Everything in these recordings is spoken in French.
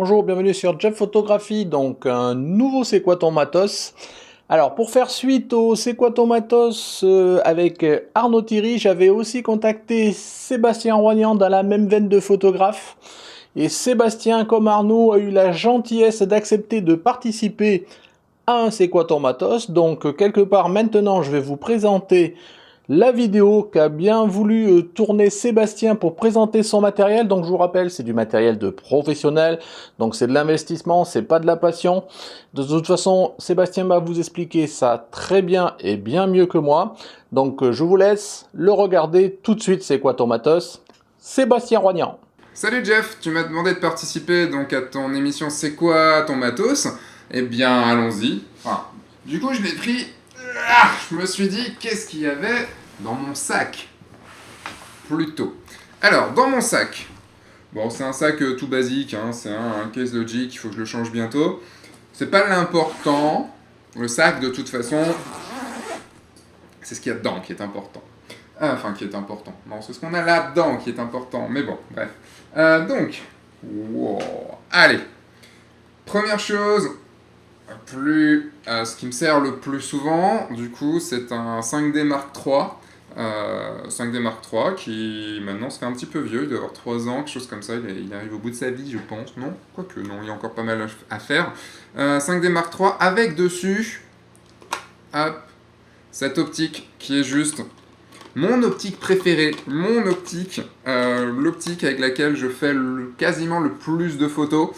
Bonjour, bienvenue sur Jeff Photographie, donc un nouveau C'est quoi ton matos? Alors pour faire suite au C'est quoi ton matos avec Arnaud Thierry, j'avais aussi contacté Sébastien Roignan dans la même veine de photographe. Et Sébastien, comme Arnaud, a eu la gentillesse d'accepter de participer à un C'est quoi ton matos. Donc quelque part maintenant je vais vous présenter la vidéo qu'a bien voulu tourner Sébastien pour présenter son matériel. Donc je vous rappelle, c'est du matériel de professionnel, donc c'est de l'investissement, c'est pas de la passion. De toute façon, Sébastien va vous expliquer ça très bien et bien mieux que moi. Donc je vous laisse le regarder tout de suite. C'est quoi ton matos? Sébastien Roignan. Salut Jeff, tu m'as demandé de participer donc à ton émission C'est quoi ton matos? Eh bien, allons-y. Du coup, je l'ai pris. Je me suis dit, qu'est-ce qu'il y avait dans mon sac? Plutôt. Alors, dans mon sac. Bon, c'est un sac tout basique, hein, c'est un Case Logic, il faut que je le change bientôt. C'est pas l'important. Le sac, de toute façon, c'est ce qu'il y a dedans qui est important. Enfin, qui est important. Non, c'est ce qu'on a là-dedans qui est important. Mais bon, bref. Wow. Allez. Première chose, ce qui me sert le plus souvent, du coup, c'est un 5D Mark III. 5D Mark III qui maintenant se fait un petit peu vieux, il doit avoir 3 ans, quelque chose comme ça, il arrive au bout de sa vie, je pense. Non, quoique, non, il y a encore pas mal à faire. 5D Mark III avec dessus, hop, cette optique qui est juste mon optique préférée, l'optique avec laquelle je fais quasiment le plus de photos,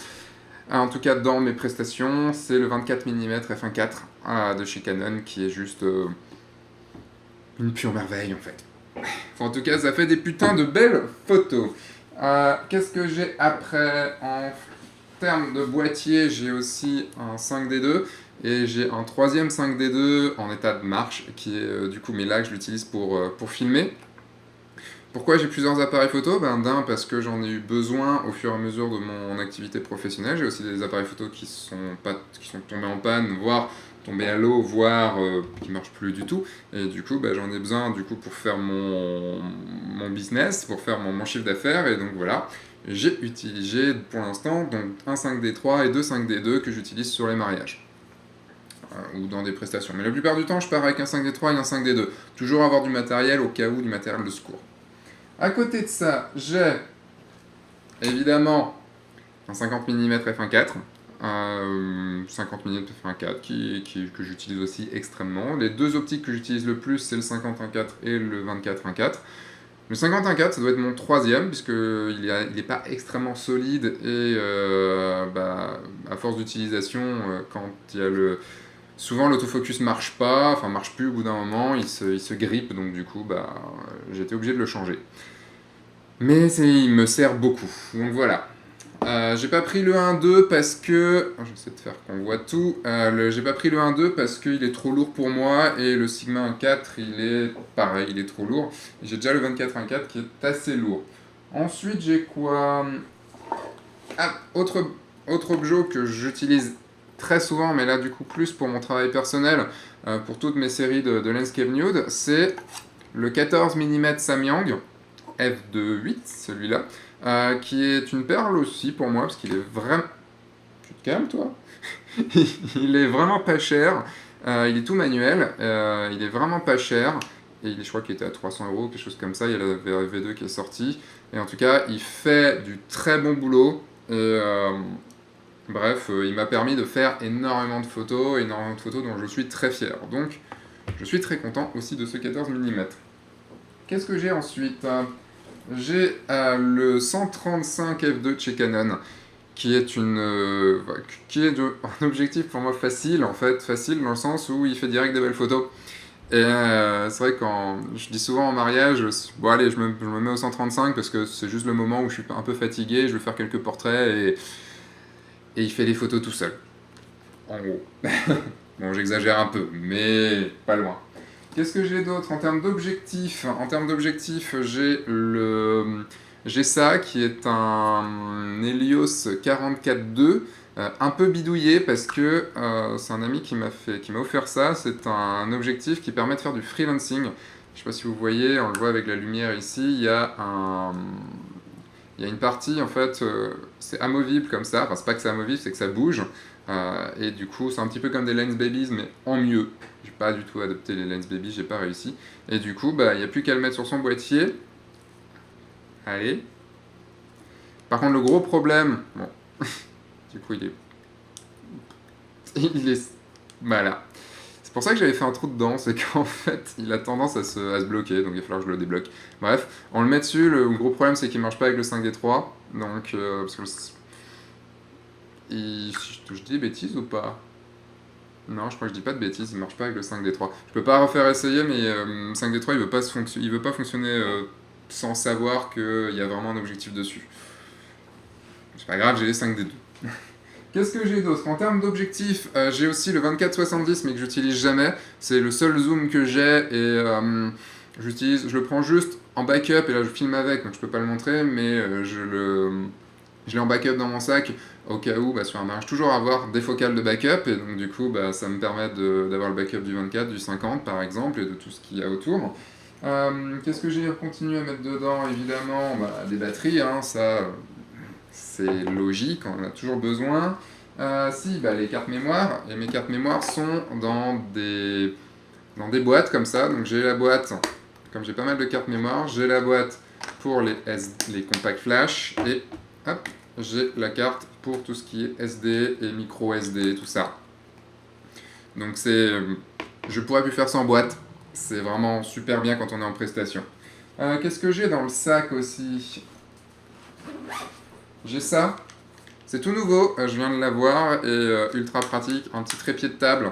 en tout cas dans mes prestations, c'est le 24 mm f1.4 de chez Canon qui est juste une pure merveille en fait. Enfin, en tout cas, ça fait des putains de belles photos. Qu'est-ce que j'ai après? En termes de boîtier, j'ai aussi un 5D2 et j'ai un troisième 5D2 en état de marche qui est du coup, mais là que je l'utilise pour filmer. Pourquoi j'ai plusieurs appareils photo? D'un, parce que j'en ai eu besoin au fur et à mesure de mon activité professionnelle. J'ai aussi des appareils photo qui sont tombés en panne, voire tombés à l'eau, voire qui ne marchent plus du tout. Et du coup, j'en ai besoin du coup, pour faire mon business, pour faire mon chiffre d'affaires. Et donc voilà, j'ai utilisé pour l'instant donc un 5D3 et deux 5D2 que j'utilise sur les mariages. Ou dans des prestations. Mais la plupart du temps, je pars avec un 5D3 et un 5D2. Toujours avoir du matériel au cas où, du matériel de secours. À côté de ça, j'ai évidemment un 50 mm f1.4, 50 mm f1.4 que j'utilise aussi extrêmement. Les deux optiques que j'utilise le plus, c'est le 50-1.4 et le 24-1.4. Le 50-1.4, ça doit être mon troisième, puisqu'il n'est pas extrêmement solide et à force d'utilisation, quand il y a souvent l'autofocus marche plus au bout d'un moment, il se grippe, donc du coup j'étais obligé de le changer. Mais il me sert beaucoup, donc voilà. J'ai pas pris le 1.2 parce que... J'essaie de faire qu'on voit tout. J'ai pas pris le 1.2 parce qu'il est trop lourd pour moi et le Sigma 1.4 il est pareil, il est trop lourd. J'ai déjà le 24-1.4 qui est assez lourd. Ensuite j'ai quoi? Autre objet que j'utilise très souvent, mais là du coup plus pour mon travail personnel, pour toutes mes séries de Landscape Nude, c'est le 14 mm Samyang f2.8, celui-là, qui est une perle aussi pour moi, parce qu'il est vraiment... Tu te calmes, toi? Il est vraiment pas cher, il est tout manuel, il est vraiment pas cher, et je crois qu'il était à 300 €, quelque chose comme ça, il y a la V2 qui est sortie, et en tout cas, il fait du très bon boulot, et bref, il m'a permis de faire énormément de photos dont je suis très fier, donc je suis très content aussi de ce 14 mm. Qu'est-ce que j'ai ensuite? J'ai le 135 f2 de chez Canon, qui est un objectif pour moi facile, en fait, facile dans le sens où il fait direct des belles photos. Et c'est vrai quand je dis souvent en mariage, bon allez, je me mets au 135 parce que c'est juste le moment où je suis un peu fatigué, je veux faire quelques portraits et il fait les photos tout seul. En gros. Bon, j'exagère un peu, mais pas loin. Qu'est-ce que j'ai d'autre en termes d'objectifs? En termes d'objectifs, j'ai ça qui est un Helios 44-2, un peu bidouillé parce que c'est un ami qui m'a offert ça. C'est un objectif qui permet de faire du freelancing. Je sais pas si vous voyez, on le voit avec la lumière ici, il y a il y a une partie, en fait, c'est amovible comme ça. Enfin, c'est pas que c'est amovible, c'est que ça bouge. Et du coup, c'est un petit peu comme des Lens Babies, mais en mieux. J'ai pas du tout adopté les Lens Babies, j'ai pas réussi. Et du coup, bah, il n'y a plus qu'à le mettre sur son boîtier. Allez. Par contre, le gros problème... Bon, du coup, il est... Voilà. C'est pour ça que j'avais fait un trou dedans, c'est qu'en fait, il a tendance à se bloquer, donc il va falloir que je le débloque. Bref, on le met dessus, le gros problème c'est qu'il marche pas avec le 5D3, donc... parce que je dis des bêtises ou pas? Non, je crois que je dis pas de bêtises, il marche pas avec le 5D3. Je peux pas refaire essayer, mais 5D3 il veut pas fonctionner sans savoir qu'il y a vraiment un objectif dessus. C'est pas grave, j'ai les 5D2. Qu'est-ce que j'ai d'autre? En termes d'objectifs, j'ai aussi le 24-70, mais que j'utilise jamais. C'est le seul zoom que j'ai, et je le prends juste en backup, et là je filme avec, donc je peux pas le montrer, mais je l'ai en backup dans mon sac, au cas où, sur un mariage, toujours avoir des focales de backup, et donc du coup, ça me permet d'avoir le backup du 24, du 50 par exemple, et de tout ce qu'il y a autour. Qu'est-ce que j'ai continué à mettre dedans? Évidemment, des batteries, hein, ça... c'est logique, on en a toujours besoin. Les cartes mémoire, et mes cartes mémoire sont dans des boîtes comme ça, donc j'ai la boîte, comme j'ai pas mal de cartes mémoire, j'ai la boîte pour les compacts flash, et hop, j'ai la carte pour tout ce qui est SD et micro SD, tout ça. Donc je pourrais plus faire sans boîte, c'est vraiment super bien quand on est en prestation. Qu'est-ce que j'ai dans le sac aussi? J'ai ça, c'est tout nouveau, je viens de l'avoir, et ultra pratique, un petit trépied de table,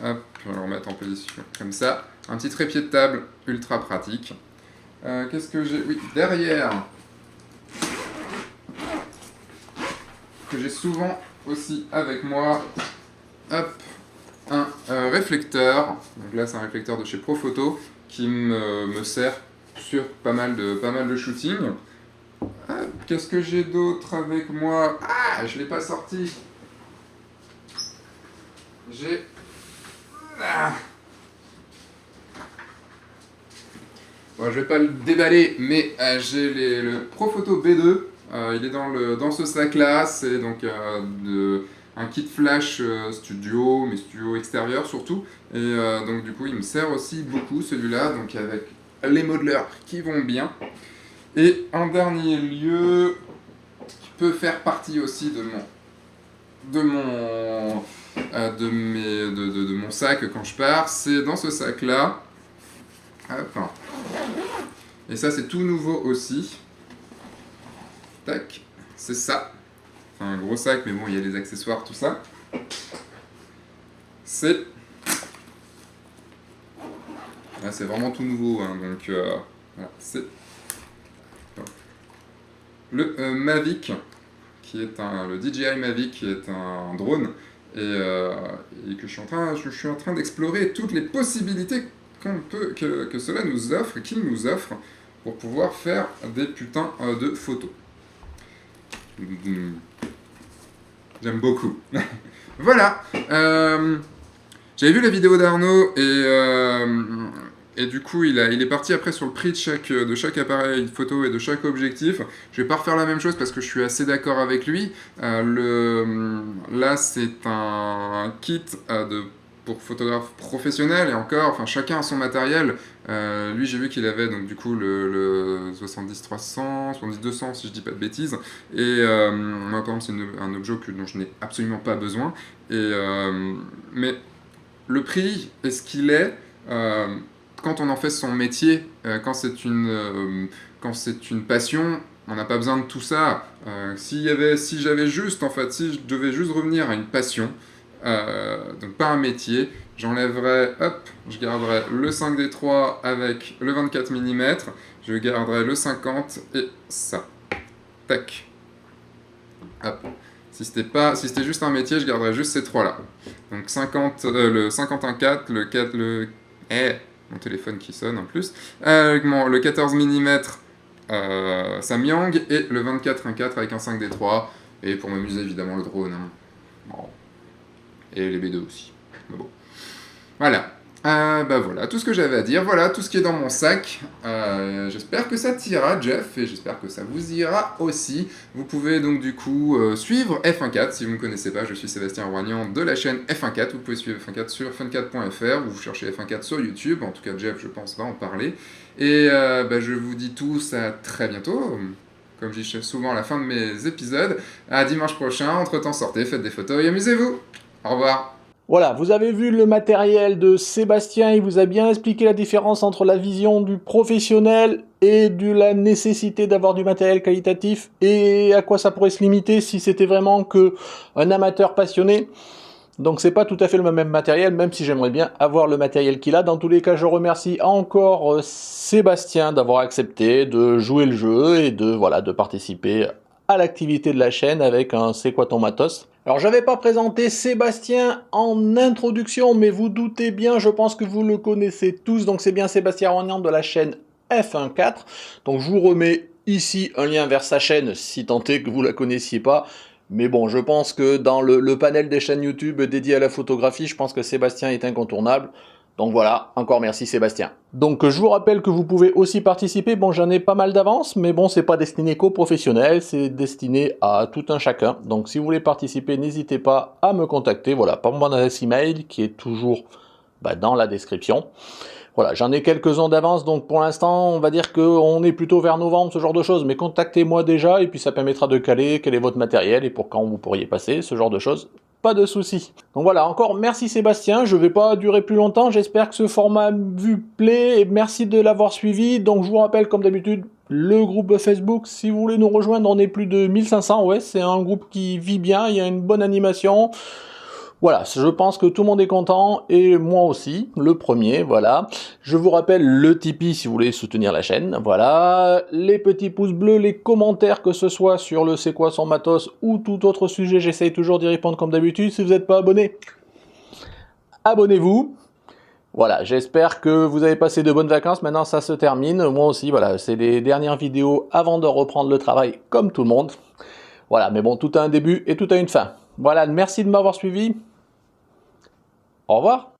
hop, je vais le remettre en position comme ça, un petit trépied de table ultra pratique. Qu'est-ce que j'ai? Oui, derrière, que j'ai souvent aussi avec moi, hop, un réflecteur, donc là c'est un réflecteur de chez Profoto, qui me sert sur pas mal de shooting. Qu'est-ce que j'ai d'autre avec moi? Ah, je l'ai pas sorti. J'ai... Bon, je vais pas le déballer, mais j'ai le Profoto B2. Il est dans ce sac-là. C'est donc un kit flash studio, mais studio extérieur surtout. Et donc du coup, il me sert aussi beaucoup celui-là, donc avec les modelers qui vont bien. Et en dernier lieu, qui peut faire partie aussi de mon sac quand je pars, c'est dans ce sac-là. Hop. Et ça, c'est tout nouveau aussi. Tac, c'est ça. Enfin, un gros sac, mais bon, il y a les accessoires, tout ça. C'est... Là, c'est vraiment tout nouveau, hein, donc voilà, c'est... Le Mavic, qui est le DJI Mavic, qui est un drone, et que je suis en train d'explorer toutes les possibilités que cela nous offre, qu'il nous offre, pour pouvoir faire des putains de photos. J'aime beaucoup. Voilà. J'avais vu la vidéo d'Arnaud, et du coup, il est parti après sur le prix de chaque appareil photo et de chaque objectif. Je vais pas refaire la même chose parce que je suis assez d'accord avec lui. Là, c'est un kit pour photographe professionnel, et encore, enfin, chacun a son matériel. Lui, j'ai vu qu'il avait donc du coup le 70-300, 70-200 si je dis pas de bêtises. Et moi, par exemple, c'est un objet dont je n'ai absolument pas besoin. Mais le prix est ce qu'il est. Quand on en fait son métier, quand c'est une passion, on n'a pas besoin de tout ça. Si j'avais juste, en fait, si je devais juste revenir à une passion, donc pas un métier, j'enlèverais, hop, je garderais le 5D3 avec le 24 mm, je garderais le 50 et ça. Tac. Hop. Si c'était juste un métier, je garderais juste ces trois-là. Donc 50, le 51.4, le 4, mon téléphone qui sonne en plus, le 14 mm Samyang, et le 24-1.4 avec un 5D3, et pour m'amuser évidemment le drone. Hein. Bon. Et les B2 aussi. Mais bon. Voilà. Bah voilà, tout ce que j'avais à dire, voilà tout ce qui est dans mon sac. J'espère que ça t'ira, Jeff, et j'espère que ça vous ira aussi. Vous pouvez donc du coup suivre F14 si vous ne me connaissez pas. Je suis Sébastien Roignan de la chaîne F14. Vous pouvez suivre F14 sur fun4.fr ou vous cherchez F14 sur YouTube. En tout cas, Jeff, je pense, va en parler. Et bah, je vous dis tous à très bientôt. Comme je dis souvent à la fin de mes épisodes, à dimanche prochain. Entre-temps, sortez, faites des photos et amusez-vous. Au revoir. Voilà, vous avez vu le matériel de Sébastien, il vous a bien expliqué la différence entre la vision du professionnel et de la nécessité d'avoir du matériel qualitatif et à quoi ça pourrait se limiter si c'était vraiment que un amateur passionné. Donc c'est pas tout à fait le même matériel, même si j'aimerais bien avoir le matériel qu'il a. Dans tous les cas, je remercie encore Sébastien d'avoir accepté de jouer le jeu et de participer à l'activité de la chaîne avec un C'est quoi ton matos. Alors j'avais pas présenté Sébastien en introduction, mais vous doutez bien, je pense que vous le connaissez tous, donc c'est bien Sébastien Roignan de la chaîne F14. Donc je vous remets ici un lien vers sa chaîne, si tant est que vous la connaissiez pas. Mais bon, je pense que dans le panel des chaînes YouTube dédiées à la photographie, je pense que Sébastien est incontournable. Donc voilà, encore merci Sébastien. Donc je vous rappelle que vous pouvez aussi participer, bon j'en ai pas mal d'avance, mais bon c'est pas destiné qu'aux professionnels, c'est destiné à tout un chacun. Donc si vous voulez participer, n'hésitez pas à me contacter, voilà, par mon adresse email qui est toujours dans la description. Voilà, j'en ai quelques-uns d'avance, donc pour l'instant, on va dire qu'on est plutôt vers novembre, ce genre de choses, mais contactez-moi déjà, et puis ça permettra de caler quel est votre matériel, et pour quand vous pourriez passer, ce genre de choses. Pas de soucis. Donc voilà, encore merci Sébastien, je vais pas durer plus longtemps, j'espère que ce format vous plaît, et merci de l'avoir suivi. Donc je vous rappelle, comme d'habitude, le groupe Facebook, si vous voulez nous rejoindre, on est plus de 1500, ouais, c'est un groupe qui vit bien, il y a une bonne animation. Voilà, je pense que tout le monde est content, et moi aussi, le premier, voilà. Je vous rappelle le Tipeee si vous voulez soutenir la chaîne, voilà. Les petits pouces bleus, les commentaires, que ce soit sur le C'est quoi son matos ou tout autre sujet, j'essaye toujours d'y répondre comme d'habitude. Si vous n'êtes pas abonné, abonnez-vous. Voilà, j'espère que vous avez passé de bonnes vacances, maintenant ça se termine. Moi aussi, voilà, c'est les dernières vidéos avant de reprendre le travail comme tout le monde. Voilà, mais bon, tout a un début et tout a une fin. Voilà, merci de m'avoir suivi. Au revoir.